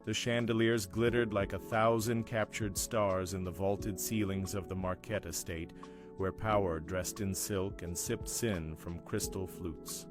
The chandeliers glittered like 1,000 captured stars in the vaulted ceilings of the Marquette estate, where Power dressed in silk and sipped sin from crystal flutes.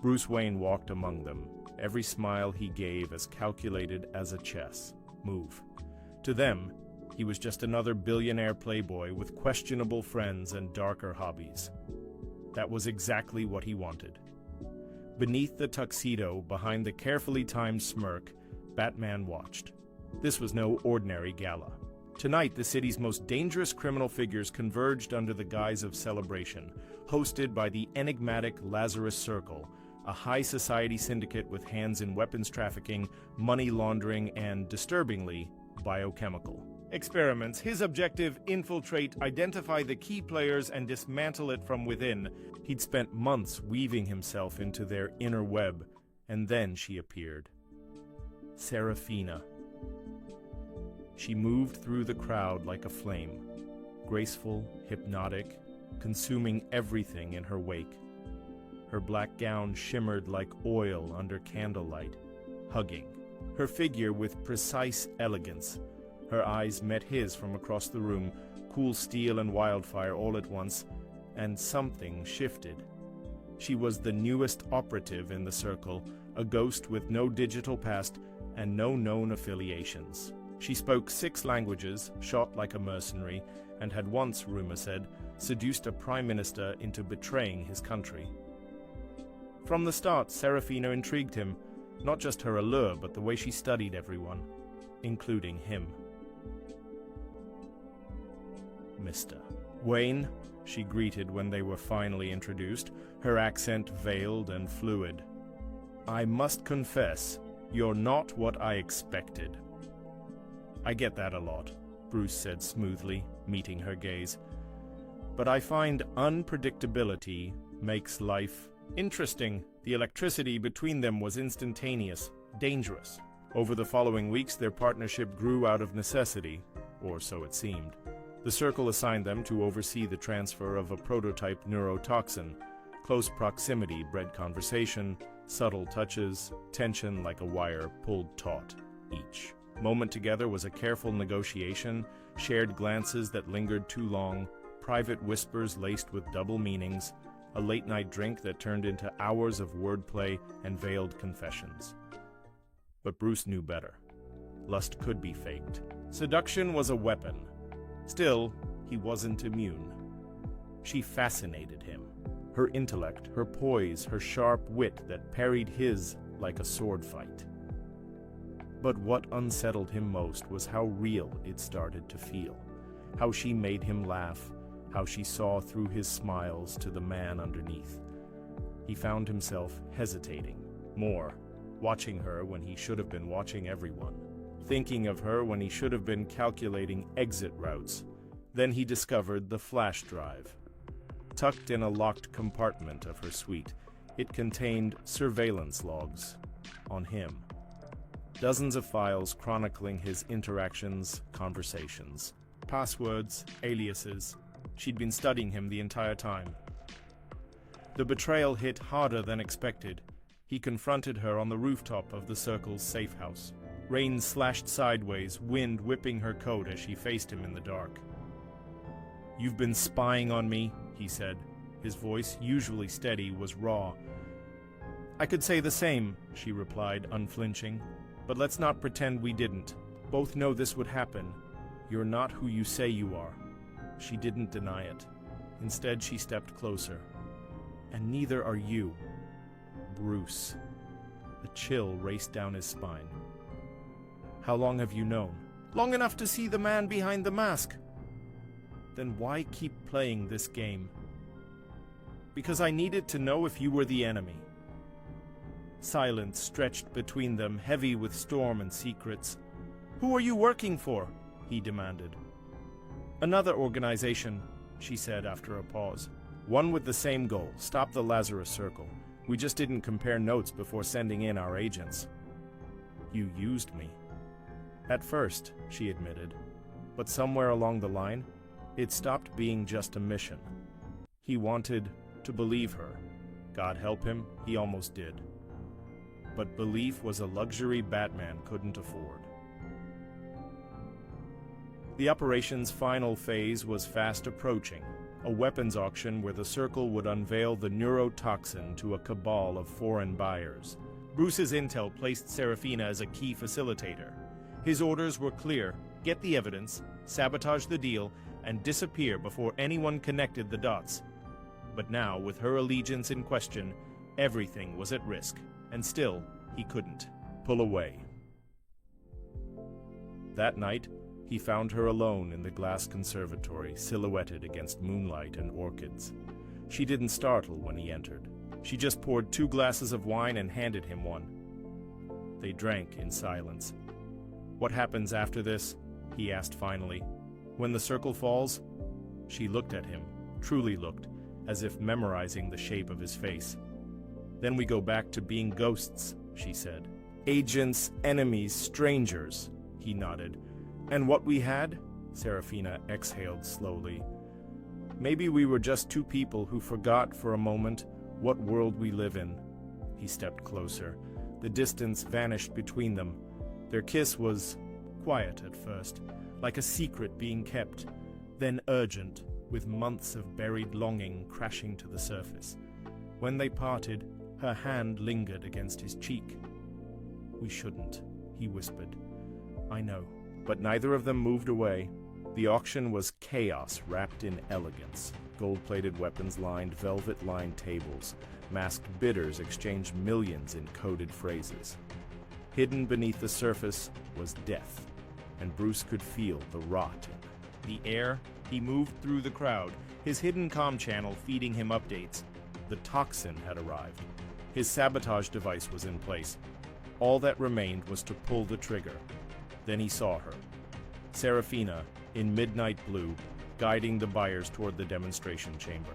Bruce Wayne walked among them, every smile he gave as calculated as a chess move. To them, he was just another billionaire playboy with questionable friends and darker hobbies. That was exactly what he wanted. Beneath the tuxedo, behind the carefully timed smirk, Batman watched. This was no ordinary gala. Tonight, the city's most dangerous criminal figures converged under the guise of celebration, hosted by the enigmatic Lazarus Circle, a high society syndicate with hands in weapons trafficking, money laundering, and, disturbingly, biochemical experiments. His objective: infiltrate, identify the key players, and dismantle it from within. He'd spent months weaving himself into their inner web, and then she appeared. Serafina. She moved through the crowd like a flame, graceful, hypnotic, consuming everything in her wake. Her black gown shimmered like oil under candlelight, hugging. Her figure with precise elegance. Her eyes met his from across the room, cool steel and wildfire all at once, and something shifted. She was the newest operative in the circle, a ghost with no digital past and no known affiliations. She spoke 6 languages, shot like a mercenary, and had once, rumor said, seduced a prime minister into betraying his country. From the start, Serafina intrigued him, not just her allure, but the way she studied everyone, including him. Mr. Wayne, she greeted when they were finally introduced, her accent veiled and fluid. I must confess, you're not what I expected. I get that a lot, Bruce said smoothly, meeting her gaze. But I find unpredictability makes life interesting. The electricity between them was instantaneous, dangerous. Over the following weeks, their partnership grew out of necessity, or so it seemed. The Circle assigned them to oversee the transfer of a prototype neurotoxin. Close proximity bred conversation, subtle touches, tension like a wire pulled taut. Each moment together was a careful negotiation, shared glances that lingered too long, private whispers laced with double meanings, a late-night drink that turned into hours of wordplay and veiled confessions. But Bruce knew better. Lust could be faked. Seduction was a weapon. Still, he wasn't immune. She fascinated him. Her intellect, her poise, her sharp wit that parried his like a sword fight. But what unsettled him most was how real it started to feel. How she made him laugh, how she saw through his smiles to the man underneath. He found himself hesitating, more, watching her when he should have been watching everyone, thinking of her when he should have been calculating exit routes. Then he discovered the flash drive. Tucked in a locked compartment of her suite, it contained surveillance logs on him. Dozens of files chronicling his interactions, conversations, passwords, aliases. She'd been studying him the entire time. The betrayal hit harder than expected. He confronted her on the rooftop of the Circle's safe house. Rain slashed sideways, wind whipping her coat as she faced him in the dark. "You've been spying on me," he said. His voice, usually steady, was raw. "I could say the same," she replied, unflinching. "But let's not pretend we didn't. Both know this would happen. You're not who you say you are." She didn't deny it. Instead, she stepped closer. "And neither are you." Bruce. A chill raced down his spine. "How long have you known?" "Long enough to see the man behind the mask." "Then why keep playing this game?" "Because I needed to know if you were the enemy." Silence stretched between them, heavy with storm and secrets. "Who are you working for?" he demanded. "Another organization," she said after a pause. "One with the same goal, stop the Lazarus Circle. We just didn't compare notes before sending in our agents." "You used me." "At first," she admitted. But somewhere along the line, it stopped being just a mission. He wanted to believe her. God help him, he almost did. but belief was a luxury Batman couldn't afford. The operation's final phase was fast approaching, a weapons auction where the Circle would unveil the neurotoxin to a cabal of foreign buyers. Bruce's intel placed Serafina as a key facilitator. His orders were clear: get the evidence, sabotage the deal, and disappear before anyone connected the dots. But now, with her allegiance in question, everything was at risk, and still, he couldn't pull away. That night, he found her alone in the glass conservatory, silhouetted against moonlight and orchids. She didn't startle when he entered. She just poured 2 glasses of wine and handed him one. They drank in silence. "What happens after this?" he asked finally. "When the Circle falls?" She looked at him, truly looked, as if memorizing the shape of his face. "Then we go back to being ghosts," she said. "Agents, enemies, strangers," he nodded. "And what we had?" Serafina exhaled slowly. "Maybe we were just 2 people who forgot for a moment what world we live in." He stepped closer. The distance vanished between them. Their kiss was quiet at first, like a secret being kept, then urgent, with months of buried longing crashing to the surface. When they parted, her hand lingered against his cheek. "We shouldn't," he whispered. "I know." But neither of them moved away. The auction was chaos wrapped in elegance. Gold-plated weapons lined velvet-lined tables. Masked bidders exchanged millions in coded phrases. Hidden beneath the surface was death, and Bruce could feel the rot in the air. He moved through the crowd, his hidden comm channel feeding him updates. The toxin had arrived. His sabotage device was in place. All that remained was to pull the trigger. Then he saw her, Serafina, in midnight blue, guiding the buyers toward the demonstration chamber.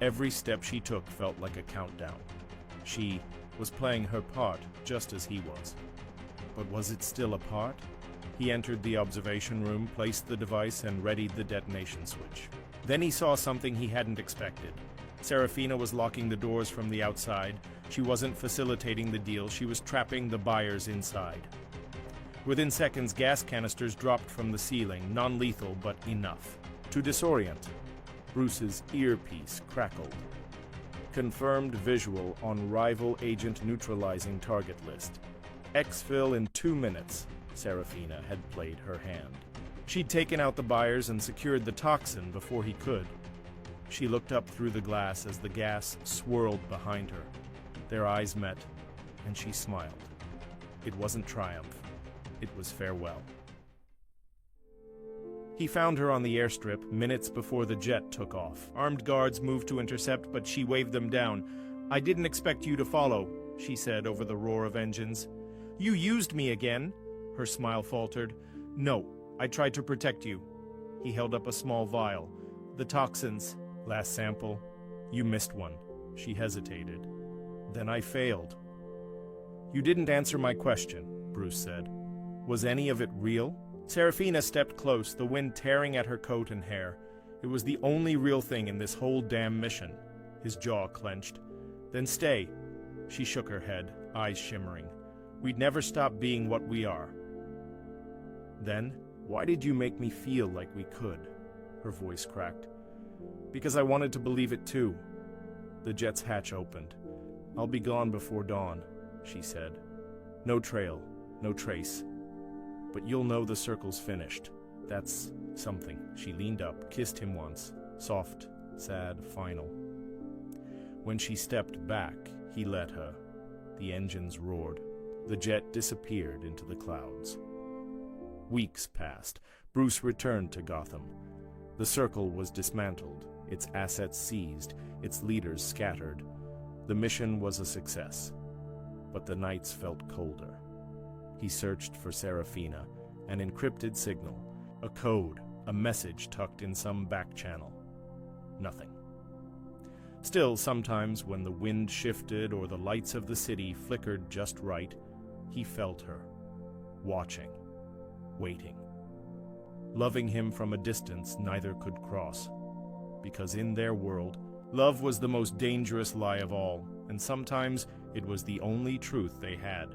Every step she took felt like a countdown. She was playing her part just as he was. But was it still a part? He entered the observation room, placed the device, and readied the detonation switch. Then he saw something he hadn't expected. Serafina was locking the doors from the outside. She wasn't facilitating the deal, she was trapping the buyers inside. Within seconds, gas canisters dropped from the ceiling, non-lethal but enough to disorient. Bruce's earpiece crackled. Confirmed visual on rival agent neutralizing target list. Exfil in 2 minutes. Serafina had played her hand. She'd taken out the buyers and secured the toxin before he could. She looked up through the glass as the gas swirled behind her. Their eyes met, and she smiled. It wasn't triumph. It was farewell. He found her on the airstrip minutes before the jet took off. Armed guards moved to intercept, but she waved them down. "I didn't expect you to follow," she said over the roar of engines. "You used me again?" Her smile faltered. "No, I tried to protect you." He held up a small vial. "The toxins. Last sample. You missed one." She hesitated. "Then I failed." "You didn't answer my question," Bruce said. "Was any of it real?" Serafina stepped close, the wind tearing at her coat and hair. It was the only real thing in this whole damn mission. His jaw clenched. "Then stay." She shook her head, eyes shimmering. "We'd never stop being what we are." "Then, why did you make me feel like we could?" Her voice cracked. "Because I wanted to believe it too." The jet's hatch opened. "I'll be gone before dawn," she said. "No trail, no trace. But you'll know the Circle's finished. That's something." She leaned up, kissed him once. Soft, sad, final. When she stepped back, he let her. The engines roared. The jet disappeared into the clouds. Weeks passed. Bruce returned to Gotham. The Circle was dismantled, its assets seized, its leaders scattered. The mission was a success, but the nights felt colder. He searched for Serafina, an encrypted signal, a code, a message tucked in some back channel. Nothing. Still, sometimes when the wind shifted or the lights of the city flickered just right, he felt her, watching, waiting. Loving him from a distance neither could cross, because in their world, love was the most dangerous lie of all, and sometimes It was the only truth they had.